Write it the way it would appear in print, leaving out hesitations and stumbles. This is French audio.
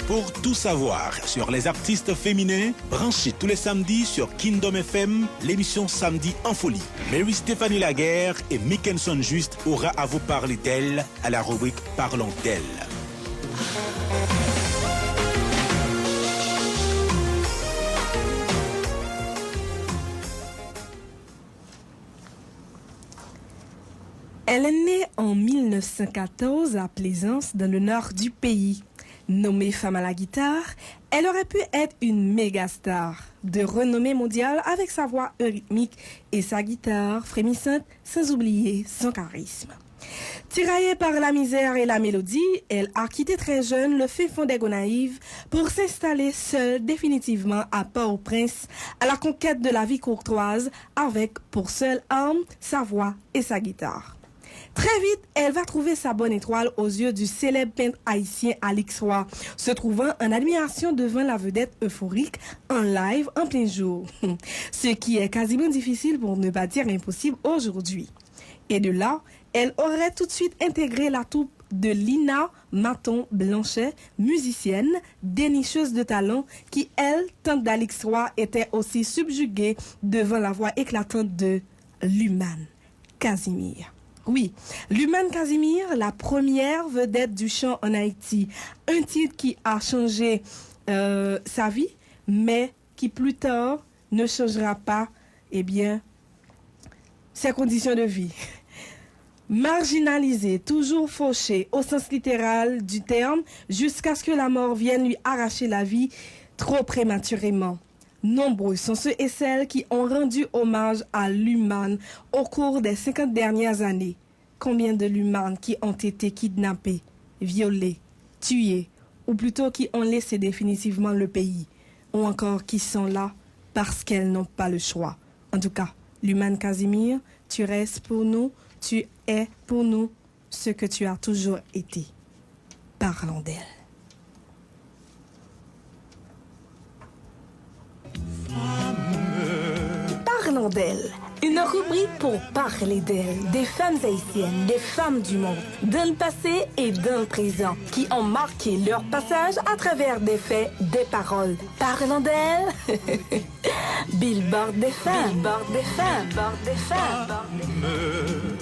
Pour tout savoir sur les artistes féminins, branchez tous les samedis sur Kingdom FM, l'émission Samedi en folie. Mary Stéphanie Laguerre et Mickenson Juste aura à vous parler d'elle à la rubrique Parlons d'elle. Elle est née en 1914 à Plaisance, dans le nord du pays. Nommée femme à la guitare, elle aurait pu être une méga star de renommée mondiale avec sa voix rythmique et sa guitare frémissante, sans oublier son charisme. Tiraillée par la misère et la mélodie, elle a quitté très jeune le fin fond des Gonaïves pour s'installer seule définitivement à Port-au-Prince à la conquête de la vie courtoise avec pour seule arme sa voix et sa guitare. Très vite, elle va trouver sa bonne étoile aux yeux du célèbre peintre haïtien Alix Roy, se trouvant en admiration devant la vedette euphorique en live en plein jour. Ce qui est quasiment difficile pour ne pas dire impossible aujourd'hui. Et de là, elle aurait tout de suite intégré la troupe de Lina Maton-Blanchet, musicienne, dénicheuse de talent, qui, elle, tante d'Alix Roy, était aussi subjuguée devant la voix éclatante de Lumane Casimir. Oui, Lumane Casimir, la première vedette du chant en Haïti. Un titre qui a changé sa vie, mais qui plus tard ne changera pas, ses conditions de vie. Marginalisée, toujours fauchée, au sens littéral du terme, jusqu'à ce que la mort vienne lui arracher la vie trop prématurément. Nombreux sont ceux et celles qui ont rendu hommage à Lumane au cours des 50 dernières années. Combien de Lumanes qui ont été kidnappés, violés, tués, ou plutôt qui ont laissé définitivement le pays, ou encore qui sont là parce qu'elles n'ont pas le choix. En tout cas, Lumane Casimir, tu restes pour nous, tu es pour nous ce que tu as toujours été. Parlons d'elle. Parlons d'elle. Une rubrique pour parler d'elle, des femmes haïtiennes, des femmes du monde, dans le passé et dans le présent, qui ont marqué leur passage à travers des faits, des paroles. Parlons d'elle. Billboard des femmes. Billboard des femmes. Billboard des femmes.